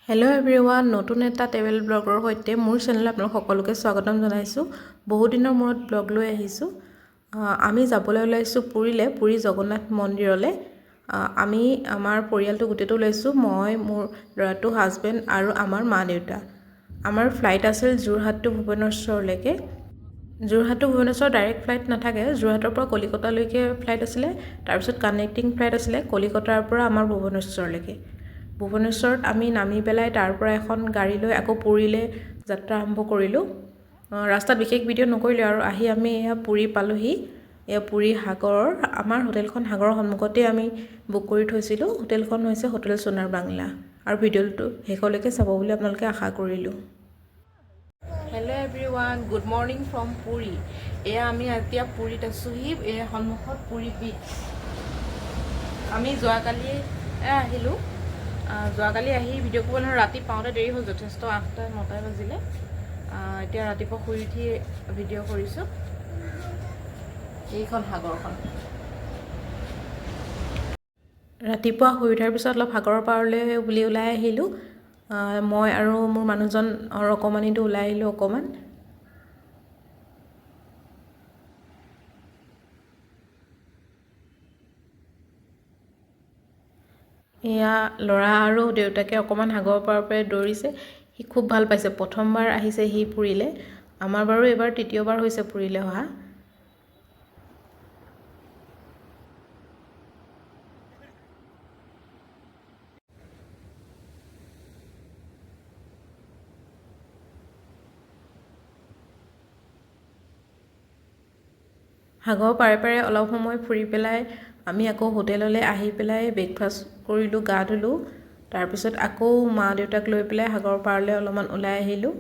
Hello' everyone, নতুন এটা travel ব্লগৰ সৈতে মোৰ চেনেলত আপোনালোক সকলোকে স্বাগতম জনাইছোঁ। বহুত দিনৰ মূৰত ব্লগ লৈ আহিছোঁ। আমি যাবলৈ ওলাইছোঁ পুৰীলৈ, পুৰী জগন্নাথ মন্দিৰলৈ। আমি আমাৰ পৰিয়ালটো গোটেইটো ওলাইছোঁ, মই, মোৰ ল'ৰাটো, হাজবেণ্ড আৰু আমাৰ মা দেউতা। আমাৰ ফ্লাইট আছিল যোৰহাট টু ভুৱনেশ্বৰলৈকে। Jorhat to Bhubaneswar direct flight নাথাকে, যোৰহাটৰ পৰা কলিকতালৈকে ফ্লাইট আছিলে, তাৰপিছত কানেক্টিং ফ্লাইট আছিলে কলিকতাৰ পৰা আমাৰ ভুৱনেশ্বৰলৈকে। ভুৱনেশ্বৰত আমি নামি পেলাই তাৰ পৰা এখন গাড়ী লৈ আকৌ পুৰীলৈ যাত্ৰা আৰম্ভ কৰিলোঁ। ৰাস্তাত বিশেষ ভিডিঅ' নকৰিলোঁ আৰু আহি আমি এয়া পুৰী পালোহি। এয়া পুৰী সাগৰৰ, আমাৰ হোটেলখন সাগৰৰ সন্মুখতেই আমি বুক কৰি থৈছিলোঁ। হোটেলখন হৈছে হোটেল সোনাৰ বাংলা। আৰু ভিডিঅ'টো শেষলৈকে চাব বুলি আপোনালোকে আশা কৰিলোঁ। Hello' everyone, good morning from Puri. এয়া আমি এতিয়া পুৰীত আছোঁহি, এয়া সন্মুখত পুৰী বিচ। আমি যোৱাকালি আহিলোঁ। যোৱাকালি আহি ভিডিঅ' কৰিব নহয়, ৰাতি পাওঁতে দেৰি হ'ল যথেষ্ট, 8-9 বাজিলে। এতিয়া ৰাতিপুৱা শুই উঠি ভিডিঅ' কৰিছোঁ। এইখন সাগৰখন। ৰাতিপুৱা শুই উঠাৰ পিছত অলপ সাগৰৰ পাৰলৈ বুলি ওলাই আহিলোঁ। মই আৰু মোৰ মানুহজন আৰু অকণমানিটো ওলাই আহিলোঁ অকণমান। এয়া ল'ৰা আৰু দেউতাকে অকণমান সাগৰৰ পাৰৰ পৰা দৌৰিছে। সি খুব ভাল পাইছে, প্ৰথমবাৰ আহিছে সি পুৰীলৈ। আমাৰ বাৰু এইবাৰ তৃতীয়বাৰ হৈছে পুৰীলৈ অহা। সাগৰৰ পাৰে পাৰে অলপ সময় ফুৰি পেলাই আমি আকৌ হোটেললৈ আহি পেলাই ব্ৰেকফাষ্ট কৰিলোঁ, গা ধুলোঁ। তাৰপিছত আকৌ মা দেউতাক লৈ পেলাই সাগৰৰ পাৰলৈ অলপমান ওলাই আহিলোঁ।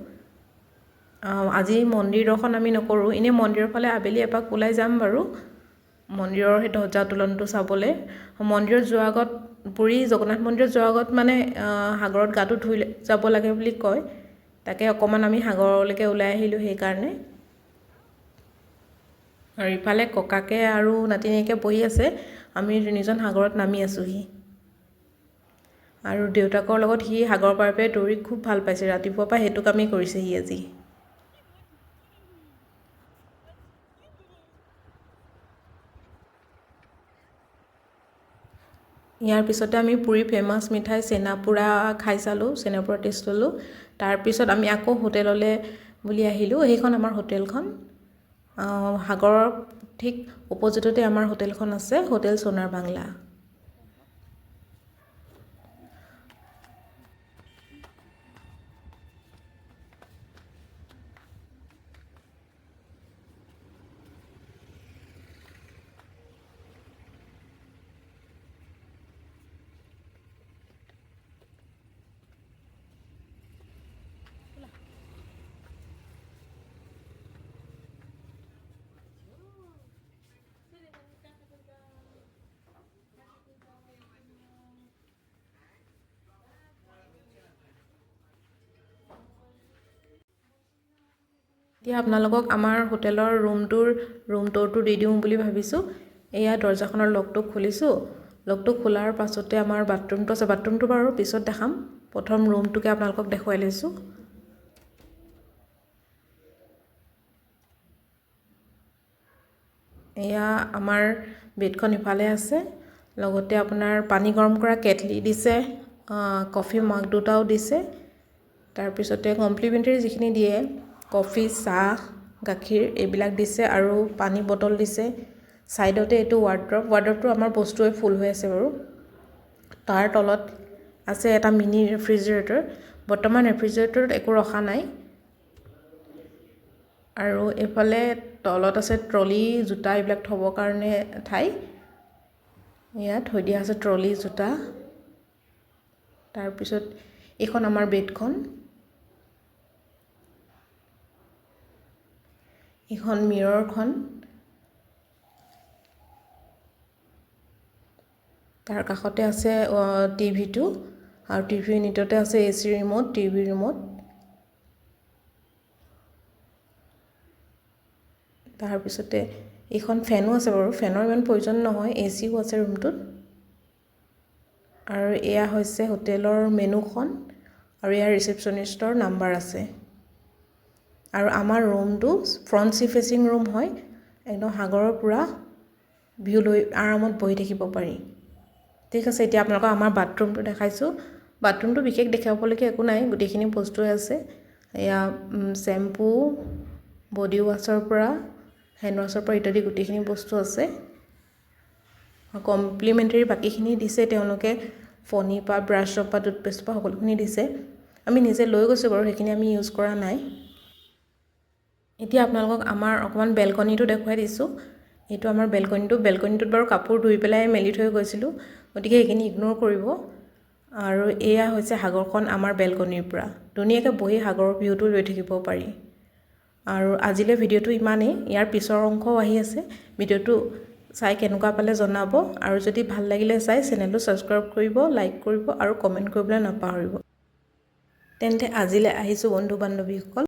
আজি মন্দিৰ দৰ্শন আমি নকৰোঁ, এনেই মন্দিৰৰ ফালে আবেলি এপাক ওলাই যাম বাৰু, মন্দিৰৰ সেই ধ্বজা উত্তোলনটো চাবলৈ। মন্দিৰত যোৱাৰ আগত, পুৰী জগন্নাথ মন্দিৰত যোৱাৰ আগত মানে সাগৰত গাটো ধুই যাব লাগে বুলি কয়। তাকে অকণমান আমি সাগৰলৈকে ওলাই আহিলোঁ সেইকাৰণে। আৰু ইফালে ককাকে আৰু নাতিনীয়েকে বহি আছে, আমি তিনিজন সাগৰত নামি আছোঁহি। আৰু দেউতাকৰ লগত সি সাগৰৰ পাৰে দৌৰি খুব ভাল পাইছে, ৰাতিপুৱাৰ পৰা সেইটো কামেই কৰিছে সি আজি। ইয়াৰ পিছতে আমি পুৰী ফেমাছ মিঠাই চেনাপুৰা খাই চালোঁ, চেনাপুৰা টেষ্ট ল'লোঁ। তাৰপিছত আমি আকৌ হোটেললৈ বুলি আহিলোঁ। সেইখন আমাৰ হোটেলখন, সাগৰৰ ঠিক অপজিটতে আমাৰ হোটেলখন আছে, হোটেল সোনাৰ বাংলা। এতিয়া আপোনালোকক আমাৰ হোটেলৰ ৰুম টুৰটো দি দিওঁ বুলি ভাবিছোঁ। এয়া দৰ্জাখনৰ লকটো খুলিছোঁ। লকটো খোলাৰ পাছতে আমাৰ বাথৰুমটো আছে, বাথৰুমটো বাৰু পিছত দেখাম, প্ৰথম ৰুমটোকে আপোনালোকক দেখুৱাই লৈছোঁ। এয়া আমাৰ বেডখন ইফালে আছে, লগতে আপোনাৰ পানী গৰম কৰা কেটলি দিছে, কফি মাগ দুটাও দিছে। তাৰপিছতে কমপ্লিমেণ্টাৰী যিখিনি দিয়ে, কফি, চাহ, গাখীৰ এইবিলাক দিছে আৰু পানী বটল দিছে। ছাইডতে এইটো ৱাৰ্ড্ৰপটো আমাৰ বস্তুৱে ফুল হৈ আছে বাৰু। তাৰ তলত আছে এটা মিনি ৰেফ্ৰিজাৰেটৰ। বৰ্তমান ৰেফ্ৰিজাৰেটৰত একো ৰখা নাই। আৰু এইফালে তলত আছে ট্ৰলি, জোতা এইবিলাক থ'বৰ কাৰণে ঠাই। ইয়াত থৈ দিয়া আছে ট্ৰলি, জোতা। তাৰপিছত এইখন আমাৰ বেডখন, এইখন মিৰৰখন, তাৰ কাষতে আছে টিভিটো, আৰু টিভি ইউনিটতে আছে AC ৰিম'ট, টিভি ৰিম'ট। তাৰপিছতে এইখন ফেনো আছে বাৰু, ফেনৰ ইমান প্ৰয়োজন নহয়, ACও আছে ৰুমটোত। আৰু এয়া হৈছে হোটেলৰ মেনুখন, আৰু ইয়াৰ ৰিচেপশ্যনিষ্টৰ নাম্বাৰ আছে আৰু আমাৰ ৰুমটো ফ্ৰণ্ট চি ফেচিং ৰুম হয় একদম সাগৰৰ পুৰা ভিউ লৈ আৰামত বহি থাকিব পাৰি ঠিক আছে এতিয়া আপোনালোকক আমাৰ বাথৰুমটো দেখাইছোঁ বাথৰুমটো বিশেষ দেখাবলগীয়া একো নাই গোটেইখিনি বস্তুৱে আছে এয়া শ্যাম্পু বডি ৱাছৰ পৰা হেণ্ড ৱাছৰ পৰা ইত্যাদি গোটেইখিনি বস্তু আছে কমপ্লিমেণ্টাৰী বাকীখিনি দিছে তেওঁলোকে ফণি পৰা ব্ৰাছৰ পৰা টুথপেষ্ট পৰা সকলোখিনি দিছে আমি নিজে লৈ গৈছোঁ বাৰু সেইখিনি আমি ইউজ কৰা নাই এতিয়া আপোনালোকক আমাৰ অকণমান বেলকনিটো দেখুৱাই দিছোঁ এইটো আমাৰ বেলকনিটোত বাৰু কাপোৰ ধুই পেলাই মেলি থৈ গৈছিলোঁ গতিকে সেইখিনি ইগন'ৰ কৰিব আৰু এয়া হৈছে সাগৰখন আমাৰ বেলকনিৰ পৰা ধুনীয়াকৈ বহি সাগৰৰ ভিউটো লৈ থাকিব পাৰি আৰু আজিলৈ ভিডিঅ'টো ইমানেই ইয়াৰ পিছৰ অংশও আহি আছে ভিডিঅ'টো চাই কেনেকুৱা পালে জনাব আৰু যদি ভাল লাগিলে চাই চেনেলটো ছাবস্ক্ৰাইব কৰিব লাইক কৰিব আৰু কমেণ্ট কৰিবলৈ নাপাহৰিব তেন্তে আজিলৈ আহিছোঁ বন্ধু বান্ধৱীসকল